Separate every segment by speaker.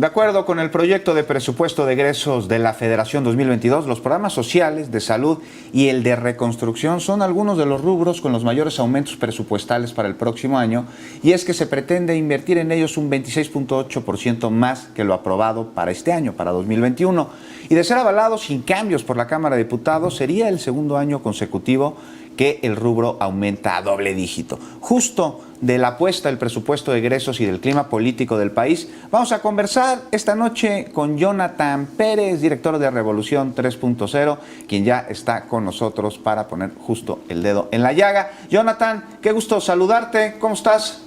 Speaker 1: De acuerdo con el proyecto de presupuesto de egresos de la Federación 2022, los programas sociales, de salud y el de reconstrucción son algunos de los rubros con los mayores aumentos presupuestales para el próximo año, y es que se pretende invertir en ellos un 26.8% más que lo aprobado para este año, para 2021. Y de ser avalado sin cambios por la Cámara de Diputados, sería el segundo año consecutivo que el rubro aumenta a doble dígito. Justo de la apuesta del presupuesto de egresos y del clima político del país, vamos a conversar esta noche con Jonathan Pérez, director de Revolución 3.0, quien ya está con nosotros para poner justo el dedo en la llaga. Jonathan, qué gusto saludarte, ¿cómo estás?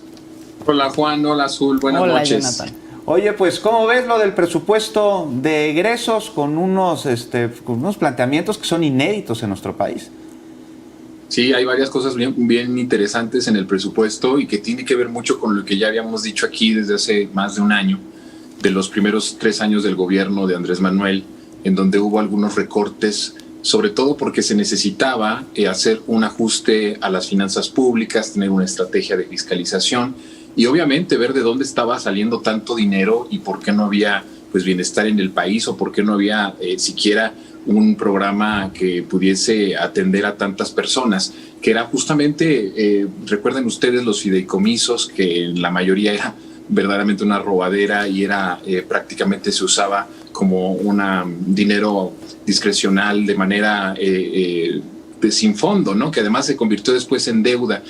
Speaker 2: Hola Juan, hola Azul, buenas noches.
Speaker 1: Jonathan. Oye, pues, ¿cómo ves lo del presupuesto de egresos con unos planteamientos que son inéditos en nuestro país?
Speaker 2: Sí, hay varias cosas bien interesantes en el presupuesto y que tiene que ver mucho con lo que ya habíamos dicho aquí desde hace más de un año, de los primeros 3 años del gobierno de Andrés Manuel, en donde hubo algunos recortes, sobre todo porque se necesitaba hacer un ajuste a las finanzas públicas, tener una estrategia de fiscalización y obviamente ver de dónde estaba saliendo tanto dinero y por qué no había bienestar en el país o por qué no había siquiera un programa que pudiese atender a tantas personas, que era justamente, recuerden ustedes los fideicomisos, que la mayoría era verdaderamente una robadera y era prácticamente se usaba como un dinero discrecional de manera sin fondo, ¿no? Que además se convirtió después en deuda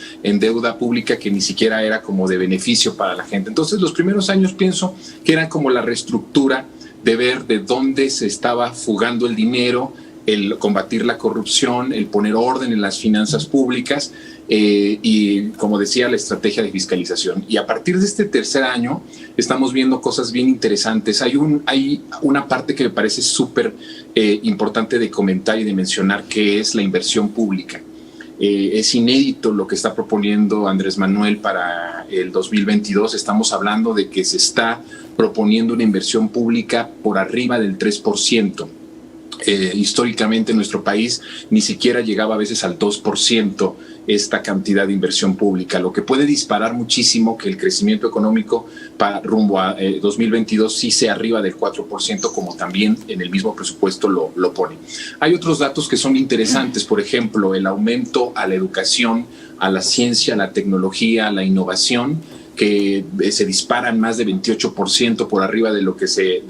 Speaker 2: pública que ni siquiera era como de beneficio para la gente. Entonces los primeros años pienso que eran como la reestructura de ver de dónde se estaba fugando el dinero, el combatir la corrupción, el poner orden en las finanzas públicas y, como decía, la estrategia de fiscalización. Y a partir de este tercer año estamos viendo cosas bien interesantes. Hay una parte que me parece súper importante de comentar y de mencionar, que es la inversión pública. Es inédito lo que está proponiendo Andrés Manuel para el 2022. Estamos hablando de que se está proponiendo una inversión pública por arriba del 3%. Históricamente en nuestro país ni siquiera llegaba a veces al 2% esta cantidad de inversión pública, lo que puede disparar muchísimo que el crecimiento económico rumbo a 2022 sí sea arriba del 4%, como también en el mismo presupuesto lo pone. Hay otros datos que son interesantes, por ejemplo, el aumento a la educación, a la ciencia, a la tecnología, a la innovación, que se disparan más de 28% por arriba de lo que se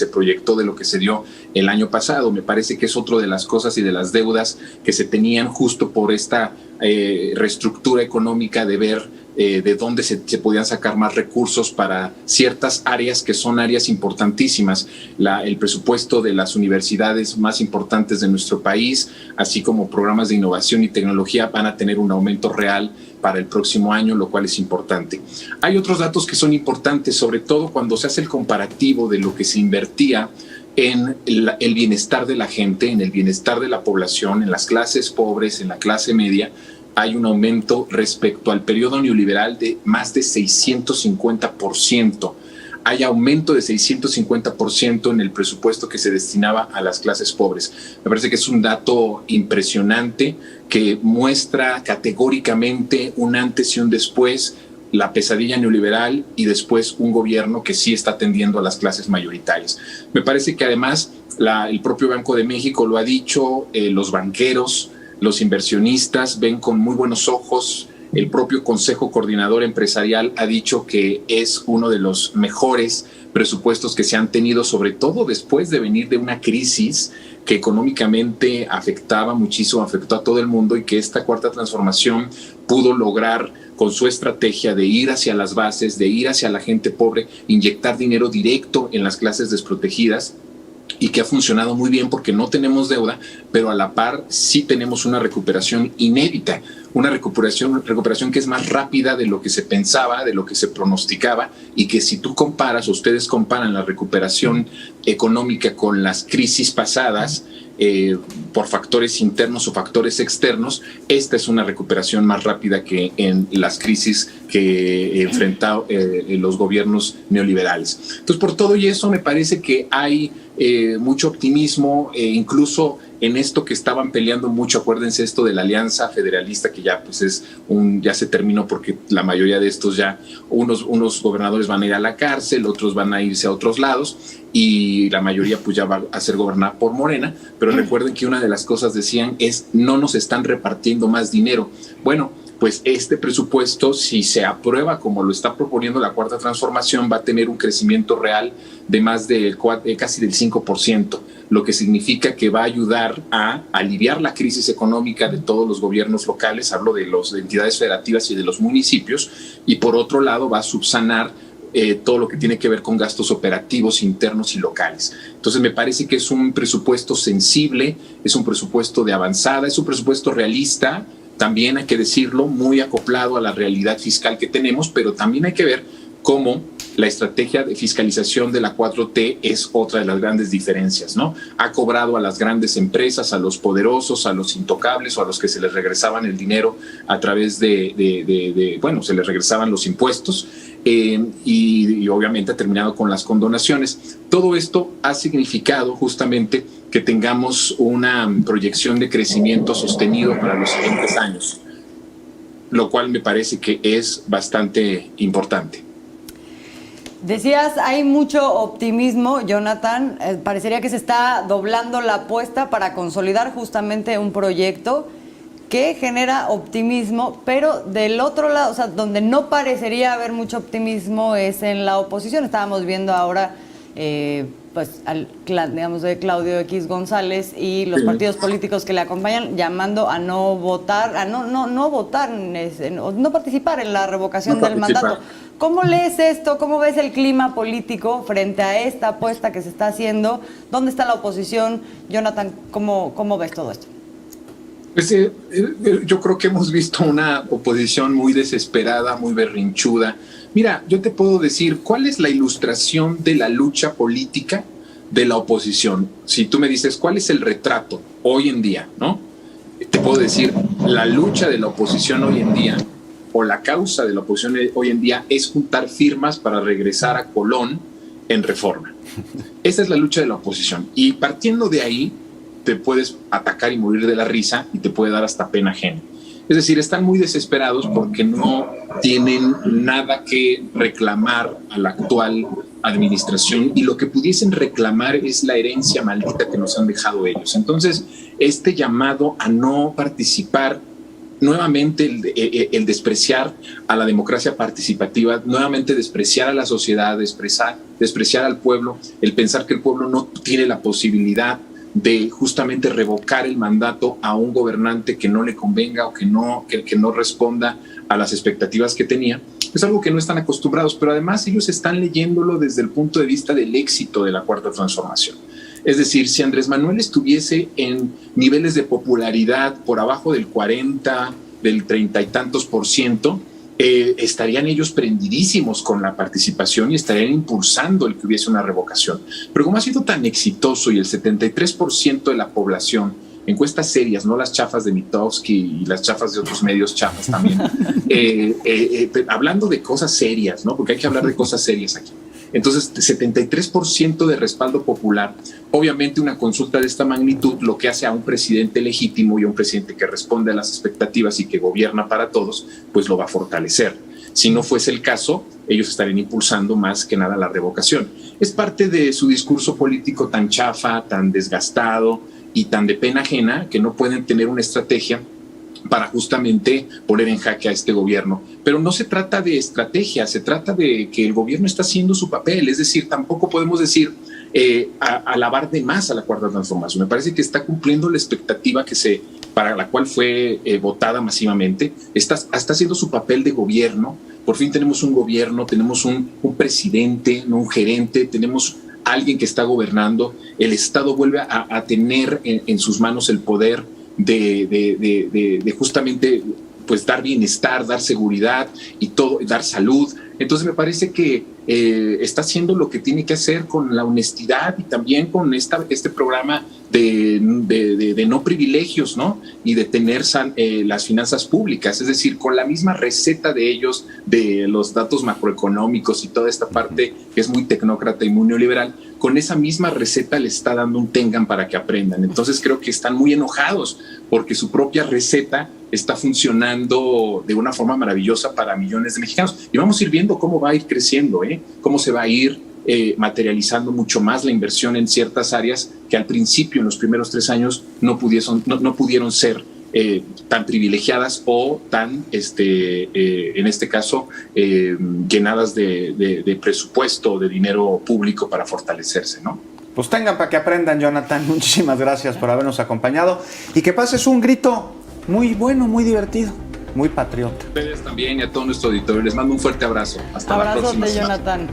Speaker 2: proyectó, de lo que se dio el año pasado. Me parece que es otra de las cosas y de las deudas que se tenían justo por esta reestructura económica, de ver de dónde se podían sacar más recursos para ciertas áreas que son áreas importantísimas. El presupuesto de las universidades más importantes de nuestro país, así como programas de innovación y tecnología, van a tener un aumento real para el próximo año, lo cual es importante. Hay otros datos que son importantes, sobre todo cuando se hace el comparativo de lo que se invertía en el bienestar de la gente, en el bienestar de la población, en las clases pobres, en la clase media. Hay un aumento respecto al periodo neoliberal de más de 650%. Hay aumento de 650% en el presupuesto que se destinaba a las clases pobres. Me parece que es un dato impresionante que muestra categóricamente un antes y un después, la pesadilla neoliberal y después un gobierno que sí está atendiendo a las clases mayoritarias. Me parece que además el propio Banco de México lo ha dicho, los banqueros, los inversionistas ven con muy buenos ojos. El propio Consejo Coordinador Empresarial ha dicho que es uno de los mejores presupuestos que se han tenido, sobre todo después de venir de una crisis que económicamente afectaba muchísimo, afectó a todo el mundo, y que esta cuarta transformación pudo lograr con su estrategia de ir hacia las bases, de ir hacia la gente pobre, inyectar dinero directo en las clases desprotegidas, y que ha funcionado muy bien porque no tenemos deuda, pero a la par sí tenemos una recuperación inédita, una recuperación que es más rápida de lo que se pensaba, de lo que se pronosticaba, y que si tú comparas, ustedes comparan la recuperación económica con las crisis pasadas, por factores internos o factores externos, esta es una recuperación más rápida que en las crisis que enfrentaron los gobiernos neoliberales. Entonces, por todo y eso, me parece que hay mucho optimismo, incluso en esto que estaban peleando mucho. Acuérdense esto de la Alianza Federalista, que ya pues ya se terminó, porque la mayoría de estos ya, unos gobernadores van a ir a la cárcel, otros van a irse a otros lados, y la mayoría pues ya va a ser gobernada por Morena. Pero recuerden que una de las cosas decían es: no nos están repartiendo más dinero. Bueno, pues este presupuesto, si se aprueba como lo está proponiendo la Cuarta Transformación, va a tener un crecimiento real de más casi del 5%, lo que significa que va a ayudar a aliviar la crisis económica de todos los gobiernos locales, hablo de las entidades federativas y de los municipios, y por otro lado va a subsanar todo lo que tiene que ver con gastos operativos internos y locales. Entonces me parece que es un presupuesto sensible, es un presupuesto de avanzada, es un presupuesto realista. También hay que decirlo, muy acoplado a la realidad fiscal que tenemos, pero también hay que ver cómo la estrategia de fiscalización de la 4T es otra de las grandes diferencias, ¿no? Ha cobrado a las grandes empresas, a los poderosos, a los intocables o a los que se les regresaban el dinero a través bueno, se les regresaban los impuestos, y obviamente ha terminado con las condonaciones. Todo esto ha significado justamente que tengamos una proyección de crecimiento sostenido para los siguientes años, lo cual me parece que es bastante importante.
Speaker 3: Decías, hay mucho optimismo, Jonathan. Parecería que se está doblando la apuesta para consolidar justamente un proyecto que genera optimismo, pero del otro lado, o sea, donde no parecería haber mucho optimismo es en la oposición. Estábamos viendo ahora pues al clan, digamos, de Claudio X González y los partidos políticos que le acompañan llamando a no votar, a no votar, no participar en la revocación del mandato. ¿Cómo lees esto? ¿Cómo ves el clima político frente a esta apuesta que se está haciendo? ¿Dónde está la oposición? Jonathan, ¿cómo ves todo esto?
Speaker 2: Pues, yo creo que hemos visto una oposición muy desesperada, muy berrinchuda. Mira, yo te puedo decir cuál es la ilustración de la lucha política de la oposición. Si tú me dices cuál es el retrato hoy en día, ¿no? Te puedo decir, la lucha de la oposición hoy en día, o la causa de la oposición hoy en día, es juntar firmas para regresar a Colón en Reforma. Esa es la lucha de la oposición. Y partiendo de ahí, te puedes atacar y morir de la risa y te puede dar hasta pena ajena. Es decir, están muy desesperados porque no tienen nada que reclamar a la actual administración, y lo que pudiesen reclamar es la herencia maldita que nos han dejado ellos. Entonces, este llamado a no participar, nuevamente el despreciar a la democracia participativa, nuevamente despreciar a la sociedad, despreciar al pueblo, el pensar que el pueblo no tiene la posibilidad de justamente revocar el mandato a un gobernante que no le convenga o que no responda a las expectativas que tenía, es algo que no están acostumbrados. Pero además ellos están leyéndolo desde el punto de vista del éxito de la Cuarta Transformación. Es decir, si Andrés Manuel estuviese en niveles de popularidad por abajo del 40, del 30 y tantos %, estarían ellos prendidísimos con la participación y estarían impulsando el que hubiese una revocación. Pero como ha sido tan exitoso y el 73% de la población, encuestas serias, no las chafas de Mitofsky y las chafas de otros medios chafas también, hablando de cosas serias, ¿no? Porque hay que hablar de cosas serias aquí. Entonces, 73% de respaldo popular. Obviamente una consulta de esta magnitud lo que hace a un presidente legítimo y a un presidente que responde a las expectativas y que gobierna para todos, pues lo va a fortalecer. Si no fuese el caso, ellos estarían impulsando más que nada la revocación. Es parte de su discurso político tan chafa, tan desgastado y tan de pena ajena, que no pueden tener una estrategia para justamente poner en jaque a este gobierno. Pero no se trata de estrategia, se trata de que el gobierno está haciendo su papel. Es decir, tampoco podemos decir alabar de más a la Cuarta Transformación. Me parece que está cumpliendo la expectativa para la cual fue votada masivamente. Está haciendo su papel de gobierno. Por fin tenemos un gobierno, tenemos un presidente, no un gerente, tenemos alguien que está gobernando. El Estado vuelve a tener en sus manos el poder de justamente pues dar bienestar, dar seguridad y todo, dar salud. Entonces me parece que está haciendo lo que tiene que hacer con la honestidad y también con este programa de no privilegios, ¿no? Y de tener las finanzas públicas, es decir, con la misma receta de ellos, de los datos macroeconómicos y toda esta parte que es muy tecnócrata y muy neoliberal, con esa misma receta le está dando un tengan para que aprendan. Entonces creo que están muy enojados porque su propia receta está funcionando de una forma maravillosa para millones de mexicanos. Y vamos a ir viendo cómo va a ir creciendo, cómo se va a ir materializando mucho más la inversión en ciertas áreas que al principio, en los primeros 3 años, no pudieron ser tan privilegiadas o tan, en este caso, llenadas de presupuesto, de dinero público para fortalecerse, ¿no?
Speaker 1: Pues tengan para que aprendan, Jonathan. Muchísimas gracias por habernos acompañado y que pases un grito muy bueno, muy divertido, muy patriota.
Speaker 2: Ustedes también y a todo nuestro auditorio. Les mando un fuerte abrazo. Hasta la próxima.
Speaker 3: Abrazote, Jonathan.